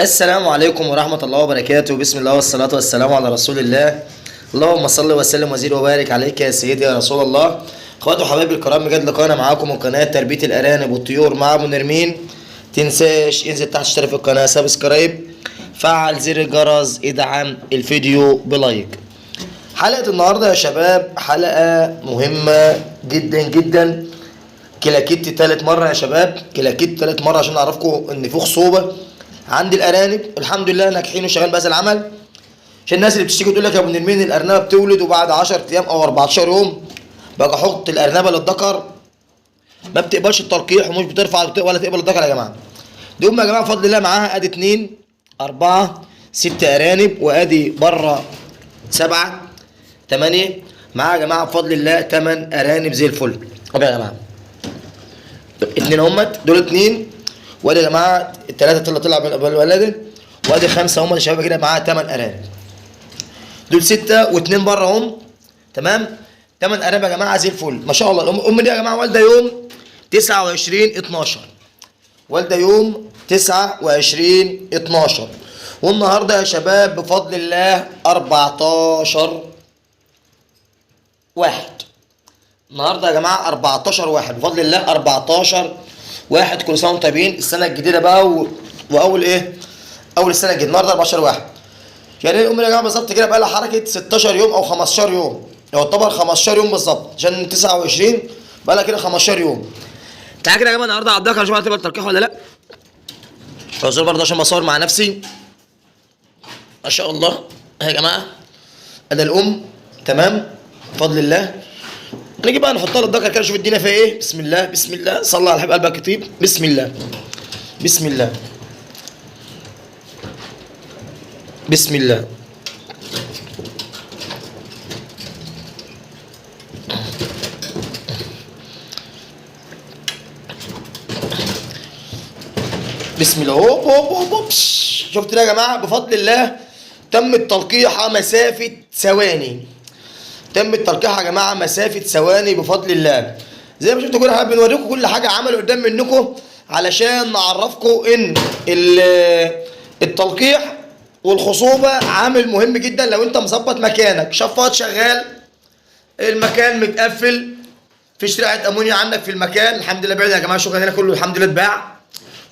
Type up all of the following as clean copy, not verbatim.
السلام عليكم ورحمة الله وبركاته. بسم الله والصلاة والسلام على رسول الله. اللهم صل وسلم وزيد وبارك عليك يا سيدي يا رسول الله. اخواتي وحبايبي الكرام، بجد لقانا معاكم من قناة تربية الأرانب والطيور مع أبو نرمين. تنساش انزل تحت اشترك في القناة، سبسكرايب، فعل زر الجرس، ادعم الفيديو بلايك. حلقة النهاردة يا شباب حلقة مهمة جدا جدا. كلاكيت تالت مرة يا شباب، كلاكيت تالت مرة عشان اعرفكم ان في خصوبة عند الارانب. الحمد لله ناجحين وشغال بهذا العمل. عشان الناس اللي بتشتكي تقول لك يا ابو نرمين الارنبه بتولد وبعد 10 ايام او 14 يوم باجي احط الارنبه للذكر ما بتقبلش التلقيح ومش بترفع ولا تقبل الذكر. يا جماعه دي يا جماعه بفضل الله معاها ادي 2 4 6 ارانب، وادي بره 7 8 معاها يا جماعه بفضل الله 8 ارانب زي الفل. طب يا جماعه 2 همت دول 2، وادي يا جماعه الثلاثه اللي طلع بالولد، وادي 5 هم يا شباب كده معاها 8 ارانب. دول 6 و2 بره هم، تمام. 8 ارانب يا جماعه زي الفل ما شاء الله. الام دي يا جماعه والده يوم 29/12، والده يوم 29/12، والنهارده يا شباب بفضل الله 14/1. النهارده يا جماعه 14/1 بفضل الله. 14/1 كل سنه وانتم طيبين. السنه الجديده بقى واول ايه؟ اول السنه الجديده. النهارده 14/1 يعني الام يا جماعه بالظبط كده بقى لها حركه 16 يوم او 15 يوم، يعتبر 15 يوم بالظبط عشان 29 بقى لها كده 15 يوم. تعالى كده يا جماعه النهارده على الذكر اشوف هتبقى التركيح ولا لا. اعذروا برضه عشان بصور مع نفسي. ما شاء الله يا جماعه ادي الام، تمام بفضل الله. نيجي بقى نحطها للذكر كده نشوف الدنيا فيها ايه. بسم الله بسم الله، صلى على حبيب قلبك يطيب. بسم الله بسم الله بسم الله. بسم الله. هوب هوب هوب هوب. شفت يا جماعه بفضل الله تم التلقيح مسافه ثواني. تم التلقيح يا جماعه مسافه ثواني بفضل الله. زي ما شفتوا كده احنا بنوريكم كل حاجه عملوا قدام منكم علشان نعرفكم ان التلقيح والخصوبه عامل مهم جدا. لو انت مظبط مكانك، شفاط شغال، المكان متقفل، فيش ريحه امونيا عندك في المكان، الحمد لله بعد يا جماعه. الشغل هنا كله الحمد لله اتباع،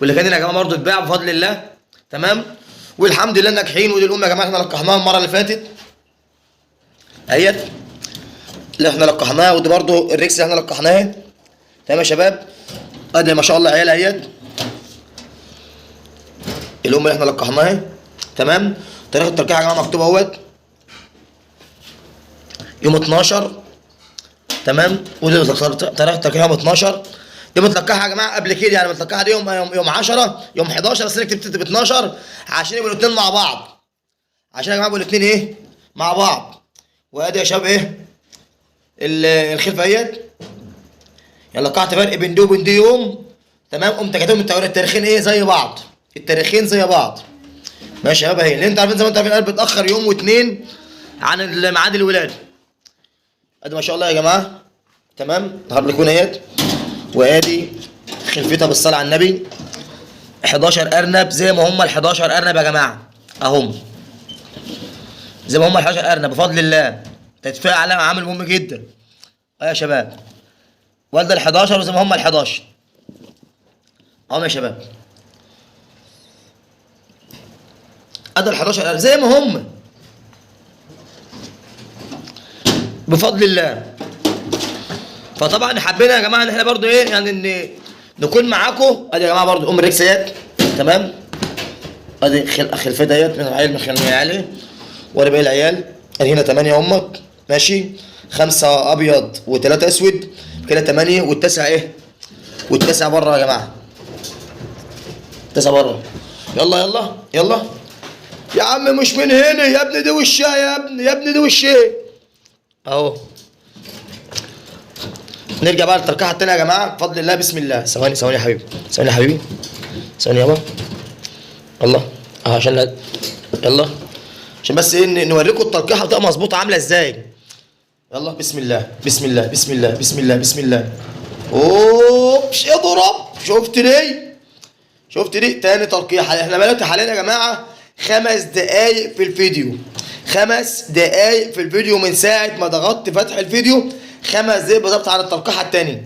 واللي كان هنا يا جماعه برضه اتباع بفضل الله، تمام. والحمد لله ناجحين. ودي الام يا جماعه احنا لقحناها المره اللي فاتت اهيت اللي احنا لقحناها، ودي برضه الريكس اللي احنا لقحناها، تمام يا شباب. ادي ما شاء الله عيال اهيت الام اللي احنا لقحناها، تمام. تاريخ التلقيح يا جماعه مكتوب اهوت يوم 12، تمام. ودي تاريخ التلقيح يوم 12. دي متلقحها يا جماعه قبل كده، يعني متلقحها دي يوم 10 يوم 11، بس انا كتبت ب 12 عشان يبقوا الاثنين مع بعض، عشان يا جماعه يبقوا الاثنين ايه مع بعض. وادي يا شباب ايه الخلفه اهيت. يعني لقحت فرق بين دي وبين دي يوم، تمام. قمت كاتبهم التاريخين ايه زي بعض، التاريخين زي بعض، ماشي يا شباب اهي. لان انت عارفين زي ما انت عارفين القلب بيتاخر يوم واثنين عن ميعاد الولاده. ادي ما شاء الله يا جماعه، تمام. النهارده يكون اهيت، وادي خلفتها بالصلاه على النبي. 11 ارنب زي ما هم ال 11 ارنب يا جماعه اهم، زي ما هم ال 11 ارنب بفضل الله. تدفئه عليها عامل مهم جدا يا شباب. والده ال 11 وزي ما هم ال 11 اهم يا شباب. ادي ال 11 ارنب زي ما هم بفضل الله. فطبعا حبينا يا جماعه ان احنا برضو ايه يعني ان نكون معاكم. ادي يا جماعه برضو ام ريكسيات، تمام. ادي خلفيه ديت من العيال من العيال، وانا باقي العيال. ادي هنا 8 امك، ماشي. 5 ابيض و3 اسود كده 8، والتاسع ايه؟ والتاسع بره يا جماعه، التاسع بره. يلا يلا يلا يا عم، مش من هنا يا ابني، دي وشها يا ابني، يا ابني دي وشها اهو. نرجع بقى للتركيحه الثانيه يا جماعه بفضل الله. بسم الله. ثواني ثواني يا حبيبي، ثواني يا حبيبي، ثواني يابا. الله عشان يلا عشان بس ايه نوريكم التركيحه بتبقى مظبوطه عامله ازاي. يلا بسم الله بسم الله بسم الله بسم الله بسم الله. اوبش اضرب. شفت شفت دي تاني تلقيح. احنا دلوقتي حاليا يا جماعه 5 دقايق في الفيديو، 5 دقايق في الفيديو من ساعه ما ضغطت فتح الفيديو، 5 دقايق بالظبط على التلقيحه الثانيه.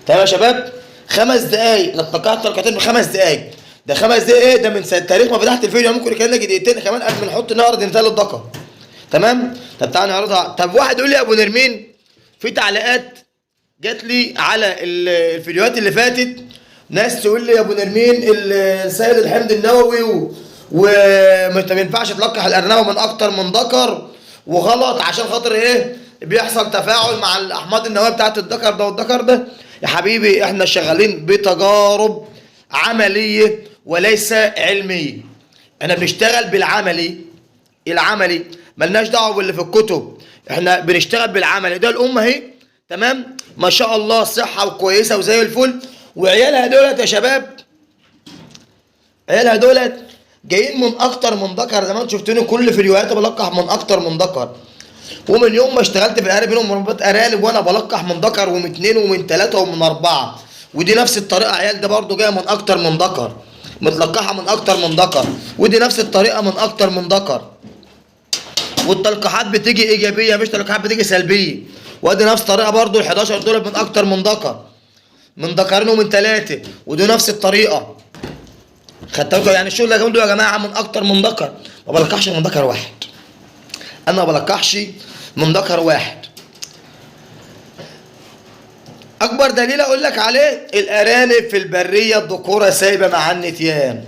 تمام يا شباب؟ 5 دقايق نتلقح التلقيحتين ب5 دقايق. ده 5 دقايق ايه؟ ده من تاريخ ما فتحت الفيديو، ممكن يكون لك دقيقتين كمان قبل ما نحط نعرض مثال الدقه. تمام؟ طب تعالى نعرضها. طب واحد يقول لي يا ابو نرمين في تعليقات جات لي على الفيديوهات اللي فاتت، ناس تقول لي يا ابو نرمين السيد الحمض النووي وما ينفعش تلقح الارنبه من اكتر من ذكر، وغلط عشان خاطر ايه؟ بيحصل تفاعل مع الاحماض النوويه بتاعت الذكر ده والذكر ده. يا حبيبي احنا شغالين بتجارب عمليه وليس علميه. احنا بنشتغل بالعملي، العملي ملناش دعوه باللي في الكتب، احنا بنشتغل بالعملي. ده الامه اهي تمام ما شاء الله صحه وكويسه وزي الفل، وعيالها دولت يا شباب، عيالها دولت جايين من اكتر من ذكر. زي ما انتم شفتوني كل فيديوهاتي بلقح من اكتر من ذكر، ومن يوم ما اشتغلت في الارانب منهم مربات ارانب وانا بلقح من ذكر ومن 2 ومن 3 ومن 4. ودي نفس الطريقه، عيال ده برضو جايه من اكتر من ذكر، متلقحه من اكتر من ذكر، ودي نفس الطريقه من اكتر من ذكر. والتلقيحات بتيجي ايجابيه مش تلقيحات بتيجي سلبيه. وادي نفس الطريقه برضو ال11 دول من اكتر من ذكر، من ذكرين ومن 3، ودي نفس الطريقه. خدت بالكم؟ يعني الشغل اللي يا جماعه من اكتر من ذكر، ما بلقحش من ذكر واحد. انا ما بلقحش من ذكر واحد. اكبر دليل اقول لك عليه الارانب في البريه الذكوره سايبه مع النتيان.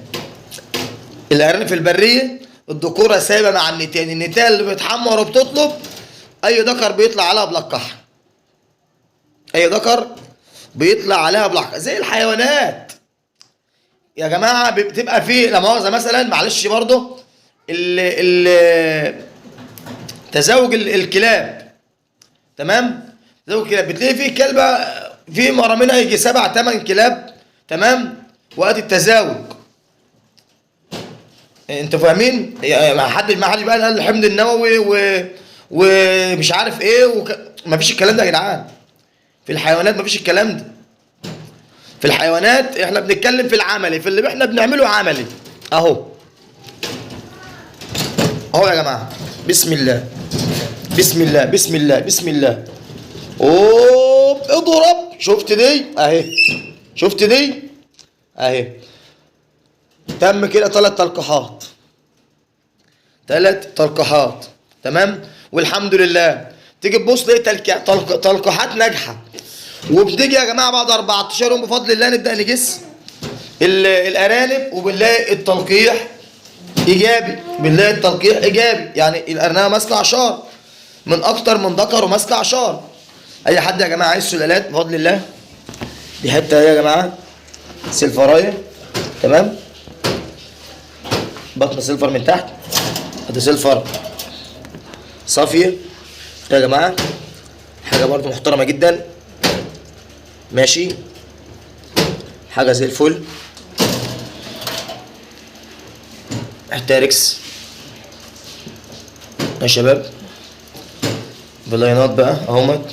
الارانب في البريه الذكوره سايبه مع النتيان، النتايه اللي بتحمر وبتطلب اي ذكر بيطلع عليها بلقحها، اي ذكر بيطلع عليها بلقحها. زي الحيوانات يا جماعه بتبقى فيه لا مؤاخذه مثلا معلش برضه تزاوج الكلاب. تمام؟ تزاوج الكلاب بتلاقي فيه كلبه في مره منها يجي 7 8 كلاب تمام وقت التزاوج. انتوا فاهمين؟ ما حدش بقى قال الحمض النووي ومش عارف ايه ما فيش الكلام ده يا جدعان. في الحيوانات ما فيش الكلام ده. في الحيوانات احنا بنتكلم في العملي، في اللي احنا بنعمله عملي. اهو اهو يا جماعه، بسم الله بسم الله بسم الله بسم الله. اوب اضرب. شفت دي اهي، شفت دي اهي. تم كده 3 تلقيحات، 3 تلقيحات تمام والحمد لله. تيجي تبص تلاقي تلقيحات ناجحه. وبتيجي يا جماعه بعد 14 يوم بفضل الله نبدا نجس الارانب وبنلاقي التلقيح ايجابي، بنلاقي التلقيح ايجابي. يعني الارنبه ماسكه عشار من اكتر من ذكر وماسكه عشار. اي حد يا جماعه عايز سلالات بفضل الله، دي حته اهي يا جماعه سلفرايه تمام، بطن سلفر من تحت، ادي سلفر صافيه يا جماعه، حاجه برضو محترمه جدا ماشي، حاجه زي الفل. احتركس يا شباب بلاينات بقى اهوت.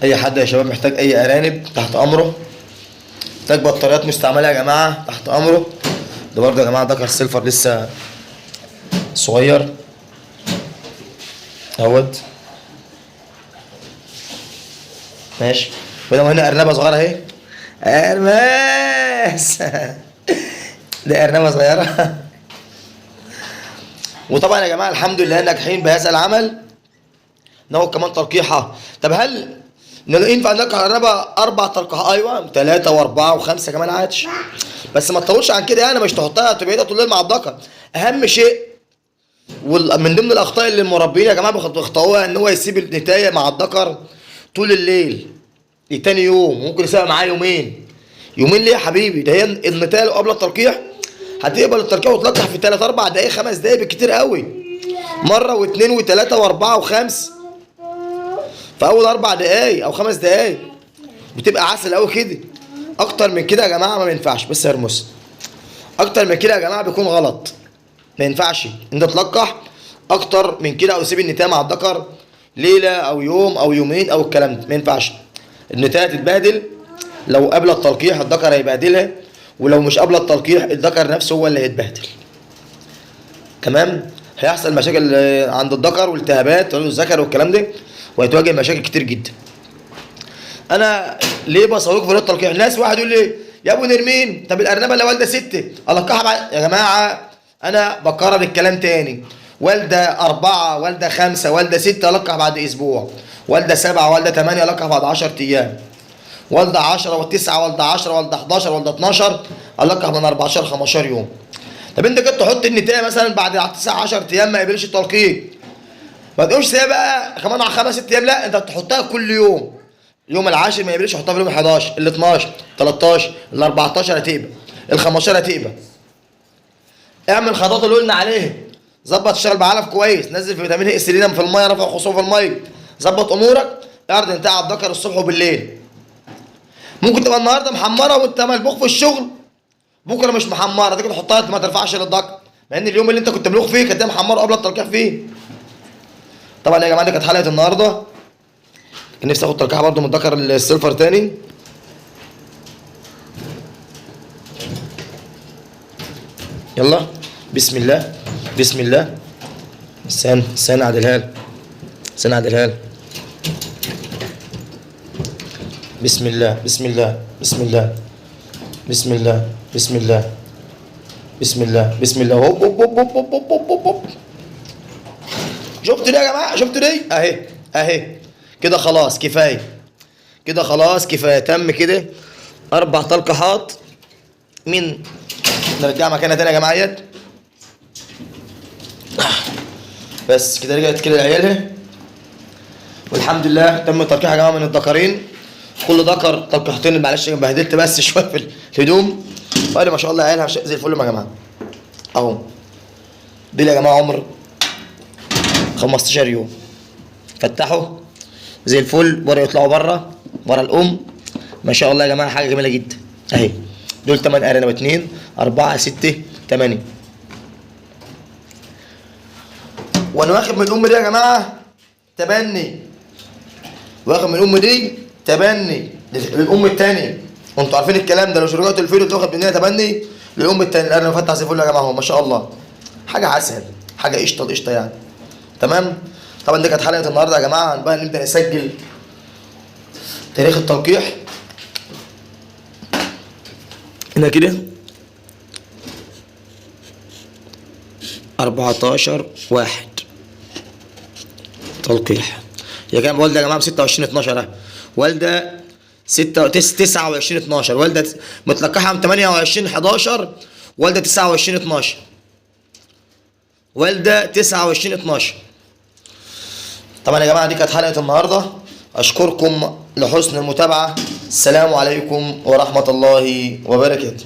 اي حد يا شباب محتاج اي ارانب تحت امره، محتاج بطاريات مستعمله يا جماعه تحت امره. ده برضه يا جماعه ذكر سيلفر لسه صغير اهوت ماشي. وده هنا ارنبه صغيره اهي، ارماس ده ارنبه صغيره. وطبعا يا جماعه الحمد لله ناجحين بهذا العمل. ناخد كمان تلقيحه. طب هل ينفع نلقح ارنبه 4 تلقيحات؟ ايوه 3 و4 و5 كمان عادش، بس ما تطولش عن كده، يعني مش تحطها تبعدها طول الليل مع الذكر. اهم شيء من ضمن الاخطاء اللي المربين يا جماعه بيخطئوها ان هو يسيب النتايه مع الذكر طول الليل تاني يوم، ممكن يسيبها معاه يومين. يومين ليه يا حبيبي؟ ده هي النتايه لو قبل التلقيح هتقبل التلقيح وتلقح في 3 4 دقايق 5 دقايق بالكتير قوي، مره واثنين وثلاثه واربعه وخمس في اول 4 دقايق او 5 دقايق بتبقى عسل قوي كده. اكتر من كده يا جماعه ما ينفعش. بس يا رموس اكتر من كده يا جماعه بيكون غلط، ما ينفعش انت تلقح اكتر من كده او سيب النتايه مع الذكر ليله او يوم او يومين او الكلام ده، ما ينفعش. النتايه تتبهدل لو قبل التلقيح، الذكر هيبهدلها ولو مش قابله التلقيح الذكر نفسه هو اللي هيتبهدل. تمام. هيحصل مشاكل عند الذكر والتهابات تولد الذكر والكلام ده، وهيتواجه مشاكل كتير جدا. انا ليه بصوّركم في التلقيح؟ الناس واحد يقول لي يا ابو نرمين طب الارنبه اللي والده 6 القحها يا جماعه انا بكرر الكلام تاني. والده 4 والده 5 والده 6 القح بعد اسبوع، والده 7 والده 8 القح بعد 10 ايام، والده 10 و9 والده 10 والده 11 والده 12 القح من 14 15 يوم. طب انت كنت تحط النتايه مثلا بعد 9 10 ايام ما يقبلش التلقيح، ما تقولش سيبها بقى كمان على 5 6 ايام، لا انت تحطها كل يوم. اليوم العاشر ما يقبلش حطها في اليوم ال 11 ال 12 13 ال 14 هتقبل، ال 15 هتقبل. اعمل الخطوات اللي قلنا عليها، ظبط اشتغل بعلف كويس، نزل فيتامين اي سيلينم في الميه، رفع خصوصه في الميه، ظبط امورك، اعرض انت على الذكر الصبح وبالليل. ممكن تبقى النهارده محمره وانت ملبوخ في الشغل، بكره مش محمره، تيجي تحطها ما ترفعش للذكر، مع ان اليوم اللي انت كنت ملوخ فيه كانت محمره قبل التلقيح فيه. طبعا يا جماعه دي كانت حلقه النهارده. كان نفسي اخد تلقيحه برضه من الذكر السيلفر تاني. يلا بسم الله بسم الله. استنى عدلها لي، استنى عدلها لي. بسم الله بسم الله بسم الله بسم الله بسم الله بسم الله بسم الله. هوب هوب هوب هوب هوب هوب هوب. شفتوا دي يا جماعه؟ شفتوا دي؟ اهي اهي كده خلاص كفايه، كده خلاص كفايه، تم كده 4 تلقيحات. نرجع مكانها تاني يا جماعه. بس كده رجعت كده لعيالها والحمد لله. تم تلقيح يا جماعه من الذكرين، كل ذكر تلقيحتين. معلش بهدلت بس شويه في الهدوم، وقال ما شاء الله عيالها زي الفل يا جماعه. اهو دول يا جماعه عمر 15 يوم، فتحوا زي الفل، بدأوا يطلعوا بره الام. ما شاء الله يا جماعه حاجه جميله جدا. اهي دول 8 ارانب، 2 4 6 8. وانا واخد من الام دي يا جماعه تبني، واخد من الام دي تبني للام الثانيه. وانتوا عارفين الكلام ده، لو رجعتوا الفيديو تاخد مننا تبني للام الثانيه. الارنب فتح زي الفل يا جماعه، ما شاء الله حاجه عسل، حاجه قشطه قشطه يعني. تمام. طبعا دي كانت حلقه النهارده يا جماعه. بقى نبدا نسجل تاريخ التلقيح هنا كده 14/1 تلقيح. يا جماعه والده يا جماعه 26/12 اهي، والده 29/12، والده متلقحه من 28/11، والده 29/12، والده 29/12. طبعا يا جماعه دي كانت حلقه النهارده. اشكركم لحسن المتابعه. السلام عليكم ورحمه الله وبركاته.